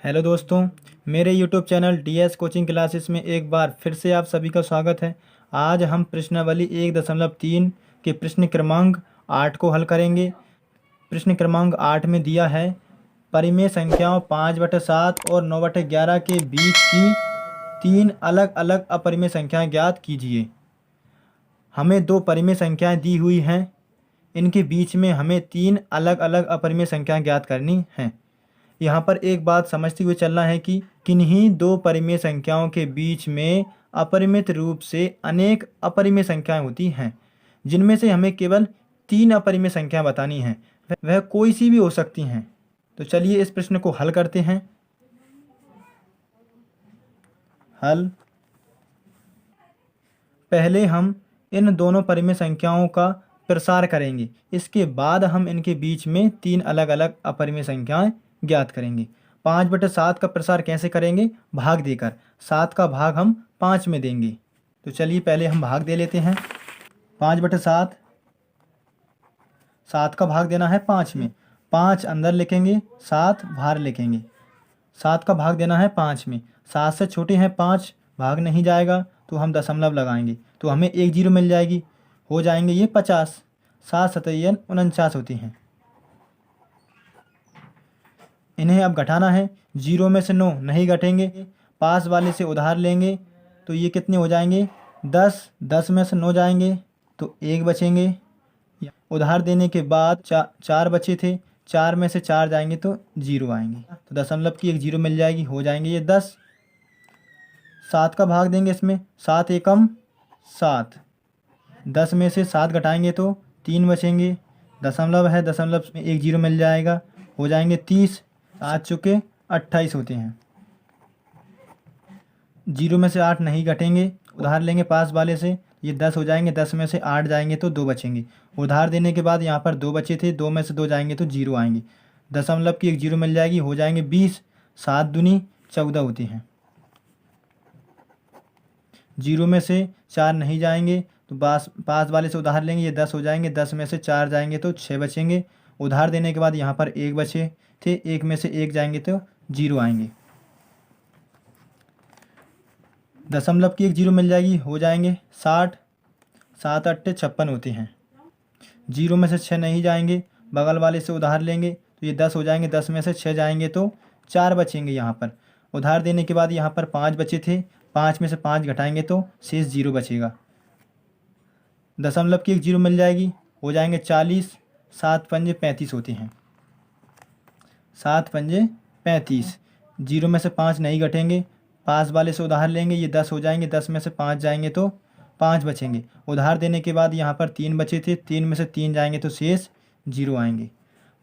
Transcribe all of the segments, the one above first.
Hello दोस्तों, मेरे YouTube channel DS coaching classes में एक बार फिर से आप सभी का स्वागत है। आज हम प्रश्नावली 1.3 के प्रश्न क्रमांक 8 को हल करेंगे। प्रश्न क्रमांक 8 में दिया है परिमेय संख्याओं 5/7 और 9/11 के बीच की 3 अलग अलग अपरिमेय संख्याएं ज्ञात कीजिए। हमें दो परिमेय संख्याएं दी हुई हैं, इनके बीच में हमें 3 अलग अलग अपरिमेय संख्याएं ज्ञात करनी हैं। यहाँ पर एक बात समझते हुए चलना है कि किन्हीं दो परिमेय संख्याओं के बीच में अपरिमित रूप से अनेक अपरिमेय संख्याएं होती हैं, जिनमें से हमें केवल 3 अपरिमेय संख्याएं बतानी हैं। वह कोई सी भी हो सकती हैं। तो चलिए इस प्रश्न को हल करते हैं। हल। पहले हम इन दोनों परिमेय संख्याओं का प्रसार करेंगे, इसके बाद हम इनके बीच में 3 अलग अलग अपरिमेय संख्याएं ज्ञात करेंगे। 5/7 का प्रसार कैसे करेंगे? भाग देकर। 7 का भाग हम 5 में देंगे। तो चलिए पहले हम भाग दे लेते हैं। 5/7, 7 का भाग देना है 5 में। 5 अंदर लिखेंगे, 7 बाहर लिखेंगे। 7 का भाग देना है 5 में। 7 से छोटे हैं 5, भाग नहीं जाएगा तो हम दशमलव लगाएंगे तो हमें एक जीरो मिल जाएगी। हो जाएंगे ये 50। 7 सतैयन 49 होती हैं। इन्हें अब घटाना है। 0 में से 9 नहीं घटेंगे, पास वाले से उधार लेंगे तो ये कितने हो जाएंगे? 10। 10 में से 9 जाएंगे तो 1 बचेंगे। उधार देने के बाद 4 बचे थे, 4 में से 4 जाएंगे तो 0 आएंगे, तो दशमलव की एक 0 मिल जाएगी। हो जाएंगे ये 10। 7 का भाग देंगे इसमें। 7 एकम 7। 10 में से 7 घटाएंगे तो 3 बचेंगे। दशमलव है, दशमलव में एक 0 मिल जाएगा। हो जाएंगे 30। 7 चुके 28 होते हैं। 0 में से 8 नहीं घटेंगे, उधार लेंगे पास वाले से, ये 10 हो जाएंगे। 10 में से 8 जाएंगे तो 2 बचेंगे। उधार देने के बाद यहाँ पर 2 बचे थे, 2 में से 2 जाएंगे तो 0 आएंगे। दशमलव की एक 0 मिल जाएगी। हो जाएंगे 20। 7 दूनी 14 होती हैं। 0 में से 4 नहीं जाएंगे तो पास वाले से उधार लेंगे, ये 10 हो जाएंगे। 10 में से 4 जाएंगे तो 6 बचेंगे। उधार देने के बाद यहाँ पर 1 बचे थे, 1 में से 1 जाएंगे तो 0 आएंगे। दशमलव की एक 0 मिल जाएगी। हो जाएंगे 60। 7 8 56 होते हैं। 0 में से 6 नहीं जाएंगे, बगल वाले से उधार लेंगे तो ये 10 हो जाएंगे। 10 में से 6 जाएंगे तो 4 बचेंगे। यहाँ पर उधार देने के बाद यहाँ पर 5 बचे थे, 5 में से 5 घटाएंगे तो शेष 0 बचेगा। दशमलव की एक 0 मिल जाएगी। हो जाएंगे 40। 7 पंजे 35 होते हैं। 7 पंजे 35। 0 में से 5 नहीं घटेंगे, पास वाले से उधार लेंगे, ये 10 हो जाएंगे। 10 में से 5 जाएंगे तो 5 बचेंगे। उधार देने के बाद यहाँ पर 3 बचे थे, 3 में से 3 जाएंगे तो शेष 0 आएंगे।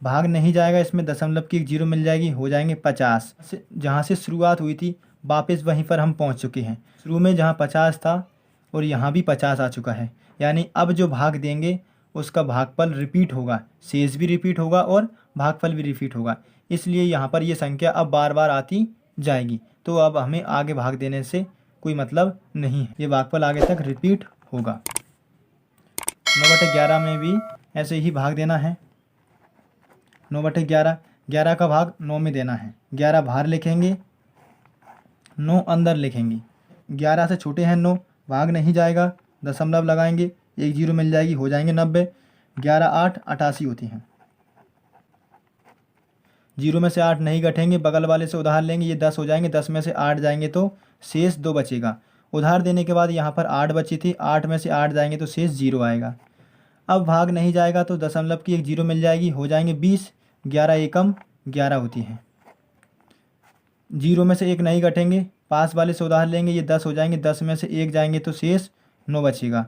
भाग नहीं जाएगा, इसमें दशमलव की एक 0 मिल जाएगी। हो जाएंगे 50। जहाँ से शुरुआत हुई थी वापस वहीं पर हम पहुँच चुके हैं। शुरू में जहाँ 50 था और यहाँ भी 50 आ चुका है, यानी अब जो भाग देंगे उसका भागफल रिपीट होगा, शेष भी रिपीट होगा और भागफल भी रिपीट होगा। इसलिए यहाँ पर ये संख्या अब बार बार आती जाएगी, तो अब हमें आगे भाग देने से कोई मतलब नहीं है, ये भागफल आगे तक रिपीट होगा। 9/11 में भी ऐसे ही भाग देना है। 9/11, 11 का भाग 9 में देना है। 11 बाहर लिखेंगे, 9 अंदर लिखेंगे। 11 से छोटे हैं 9, भाग नहीं जाएगा, दशमलव लगाएंगे, एक 0 मिल जाएगी। हो जाएंगे 90। 11 8 88 होती हैं। 0 में से 8 नहीं घटेंगे, बगल वाले से उधार लेंगे, ये 10 हो जाएंगे। 10 में से 8 जाएंगे तो शेष 2 बचेगा। उधार देने के बाद यहाँ पर 8 बची थी, 8 में से 8 जाएंगे तो शेष 0 आएगा। अब भाग नहीं जाएगा तो दशमलव की एक 0 मिल जाएगी। हो जाएंगे 20। 11 एकम 11 होती हैं। 0 में से 1 नहीं घटेंगे, पास वाले से उधार लेंगे, ये 10 हो जाएंगे। 10 में से 1 जाएंगे तो शेष 9 बचेगा।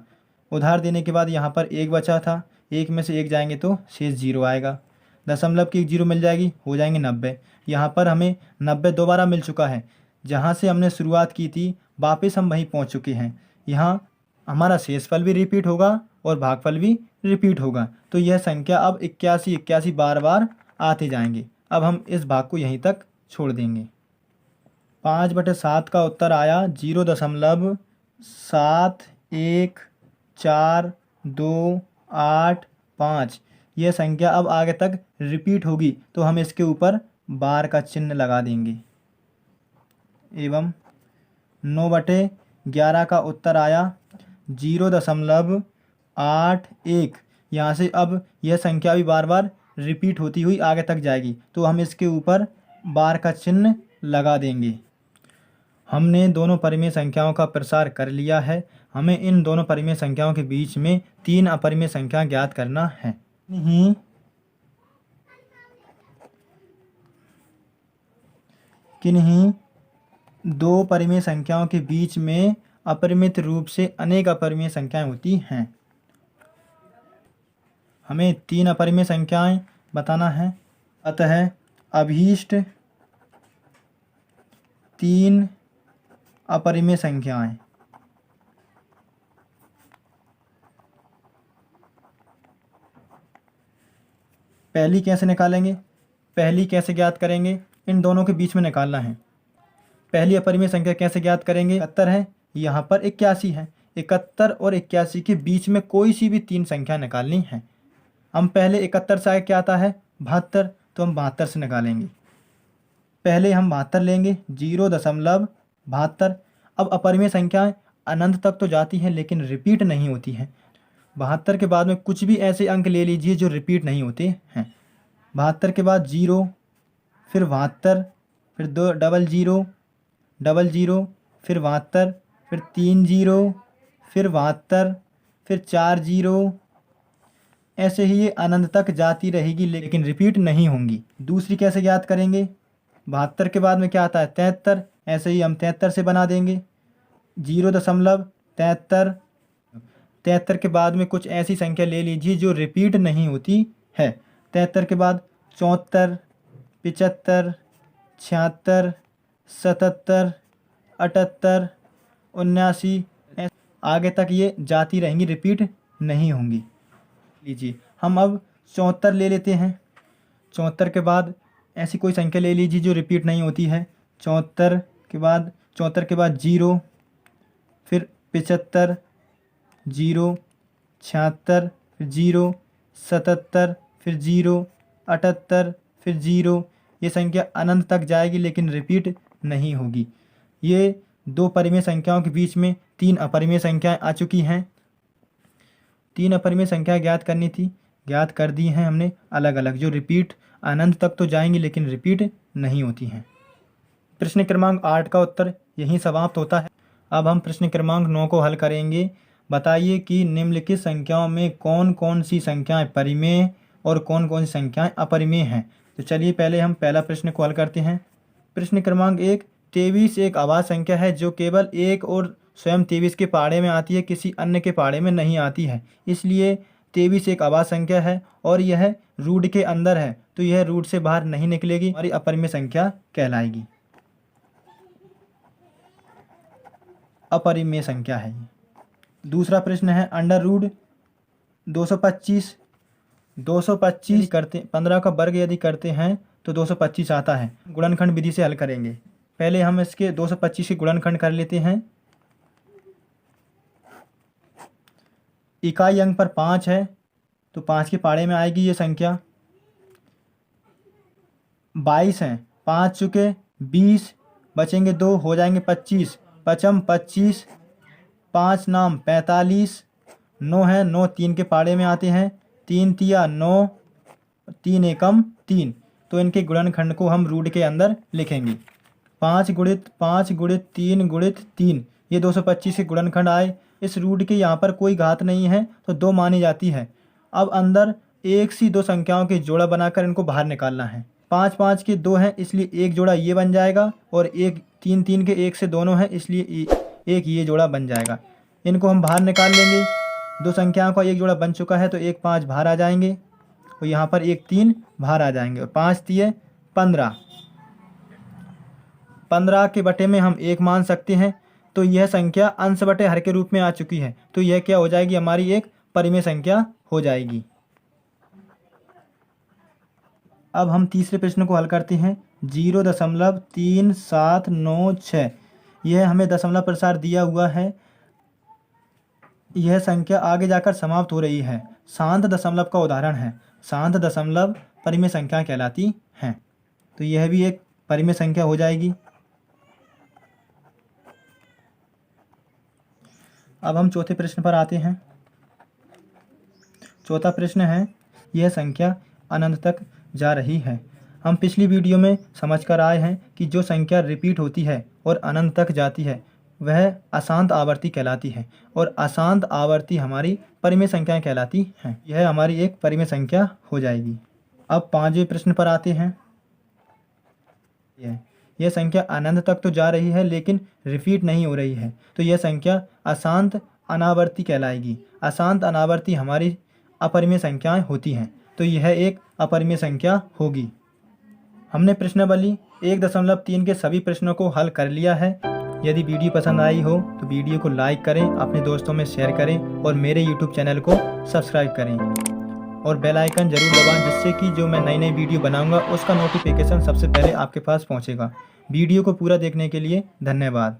उधार देने के बाद यहाँ पर 1 बचा था, 1 में से 1 जाएंगे तो शेष 0 आएगा। दशमलव की एक 0 मिल जाएगी। हो जाएंगे 90। यहाँ पर हमें 90 दोबारा मिल चुका है। जहाँ से हमने शुरुआत की थी वापस हम वहीं पहुँच चुके हैं। यहाँ हमारा शेषफल भी रिपीट होगा और भागफल भी रिपीट होगा, तो यह संख्या अब 81 81 बार बार आते जाएंगे। अब हम इस भाग को यहीं तक छोड़ देंगे। 5/7 का उत्तर आया 0.714285। यह संख्या अब आगे तक रिपीट होगी तो हम इसके ऊपर बार का चिन्ह लगा देंगे। एवं 9/11 का उत्तर आया 0.81। यहाँ से अब यह संख्या भी बार बार रिपीट होती हुई आगे तक जाएगी, तो हम इसके ऊपर बार का चिन्ह लगा देंगे। हमने दोनों परिमेय संख्याओं का प्रसार कर लिया है। हमें इन दोनों परिमेय संख्याओं के बीच में 3 अपरिमेय संख्या ज्ञात करना है। किन्हीं दो परिमेय संख्याओं के बीच में अपरिमित रूप से अनेक अपरिमेय संख्याएं होती हैं। हमें 3 अपरिमेय संख्याएं बताना है। अतः अभीष्ट 3 अपरिमेय संख्याएं। पहली कैसे निकालेंगे? पहली कैसे ज्ञात करेंगे? इन दोनों के बीच में निकालना है। पहली अपरिमेय संख्या कैसे ज्ञात करेंगे? 71 है, यहाँ पर 81 है। 71 और 81 के बीच में कोई सी भी 3 संख्या निकालनी है। हम पहले 71 से आगे क्या आता है? 72, तो हम 72 से निकालेंगे। पहले हम 72 लेंगे, 0.72। अब अपरिमेय संख्याएं अनंत तक तो जाती हैं लेकिन रिपीट नहीं होती हैं। 72 के बाद में कुछ भी ऐसे अंक ले लीजिए जो रिपीट नहीं होते हैं। 72 के बाद 0, फिर 72, फिर 2 डबल 0, फिर 72, फिर 3 0, फिर 72, फिर 4 0। ऐसे ही ये अनंत तक जाती रहेगी लेकिन रिपीट नहीं होंगी। दूसरी कैसे ज्ञात करेंगे? 72 के बाद में क्या आता है? 73। ऐसे ही हम 73 से बना देंगे, 0.73। 73 के बाद में कुछ ऐसी संख्या ले लीजिए जो रिपीट नहीं होती है। 73 के बाद 74, 75, 76, 77, 78, 79, आगे तक ये जाती रहेंगी, रिपीट नहीं होंगी। लीजिए हम अब 74 ले लेते हैं। 74 के बाद ऐसी कोई संख्या ले लीजिए जो रिपीट नहीं होती है। 74 के बाद 0, फिर 75, 0, 76, फिर 0, 77, फिर 0, 78, फिर 0। ये संख्या अनंत तक जाएगी लेकिन रिपीट नहीं होगी। ये दो परिमेय संख्याओं के बीच में 3 अपरिमेय संख्याएं आ चुकी हैं। 3 अपरिमेय संख्या ज्ञात करनी थी, ज्ञात कर दी हैं हमने अलग अलग, जो रिपीट अनंत तक तो जाएंगी लेकिन रिपीट नहीं होती हैं। प्रश्न क्रमांक 8 का उत्तर यहीं समाप्त होता है। अब हम प्रश्न क्रमांक 9 को हल करेंगे। बताइए कि निम्नलिखित संख्याओं में कौन कौन सी संख्याएं परिमेय और कौन कौन सी संख्याएं अपरिमेय हैं। तो चलिए पहले हम पहला प्रश्न को हल करते हैं। प्रश्न क्रमांक 1, 23 एक अभाज्य संख्या है जो केवल 1 और स्वयं 23 के पहाड़े में आती है, किसी अन्य के पहाड़े में नहीं आती है। इसलिए 23 एक अभाज्य संख्या है और यह रूट के अंदर है, तो यह रूट से बाहर नहीं निकलेगी, हमारी अपरिमेय संख्या कहलाएगी। अपरिमेय संख्या है ये। दूसरा प्रश्न है अंडर रूट 225 करते 15 का वर्ग यदि करते हैं तो 225 आता है। गुणनखंड विधि से हल करेंगे। पहले हम इसके 225 के गुणनखंड कर लेते हैं। इकाई अंक पर 5 है तो 5 के पहाड़े में आएगी ये संख्या। 22 हैं, 5 चुके 20, बचेंगे 2, हो जाएंगे 25, पचम 25, 5 नाम 45, 9 है, 9 3 के पहाड़े में आते हैं, 3 तिया 9, 3 एकम 3, तो इनके गुणनखंड को हम रूट के अंदर लिखेंगे। 5 गुणित 5 गुणित 3 गुणित 3, ये 225 के गुणनखंड आए। इस रूट के यहाँ पर कोई घात नहीं है तो 2 मानी जाती है। अब अंदर एक सी दो संख्याओं के जोड़ा बनाकर इनको बाहर निकालना है। 5 5 के 2 हैं इसलिए एक जोड़ा ये बन जाएगा, और एक 3 3 के 1 से दोनों हैं इसलिए एक ये जोड़ा बन जाएगा। इनको हम बाहर निकाल लेंगे। दो संख्याओं का एक जोड़ा बन चुका है तो 1 5 बाहर आ जाएंगे, और यहाँ पर 1 3 बाहर आ जाएंगे, और 5 तिये 15। 15 के बटे में हम 1 मान सकते हैं, तो यह संख्या अंश बटे हर के रूप में आ चुकी है, तो यह क्या हो जाएगी? हमारी एक परिमेय संख्या हो जाएगी। अब हम तीसरे प्रश्न को हल करते हैं। 0.3796, यह हमें दशमलव प्रसार दिया हुआ है। यह संख्या आगे जाकर समाप्त हो रही है। शांत दशमलव का उदाहरण है। शांत दशमलव परिमेय संख्या कहलाती हैं, तो यह भी एक परिमेय संख्या हो जाएगी। अब हम चौथे प्रश्न पर आते हैं। चौथा प्रश्न है, यह संख्या अनंत तक जा रही है। हम पिछली वीडियो में समझ कर आए हैं कि जो संख्या रिपीट होती है और अनंत तक जाती है वह अशांत आवर्ती कहलाती है, और अशांत आवर्ती हमारी परिमेय संख्याएं कहलाती हैं। यह हमारी एक परिमेय संख्या हो जाएगी। अब पांचवें प्रश्न पर आते हैं। यह संख्या अनंत तक तो जा रही है लेकिन रिपीट नहीं हो रही है, तो यह संख्या अशांत अनावर्ती कहलाएगी। अशांत अनावर्ती हमारी अपरिमेय संख्याएं होती हैं, तो यह एक अपरिमेय संख्या होगी। हमने प्रश्नावली 1.3 के सभी प्रश्नों को हल कर लिया है। यदि वीडियो पसंद आई हो तो वीडियो को लाइक करें, अपने दोस्तों में शेयर करें और मेरे YouTube चैनल को सब्सक्राइब करें और बेल आइकन जरूर दबाएं, जिससे कि जो मैं नई नई वीडियो बनाऊंगा उसका नोटिफिकेशन सबसे पहले आपके पास पहुंचेगा। वीडियो को पूरा देखने के लिए धन्यवाद।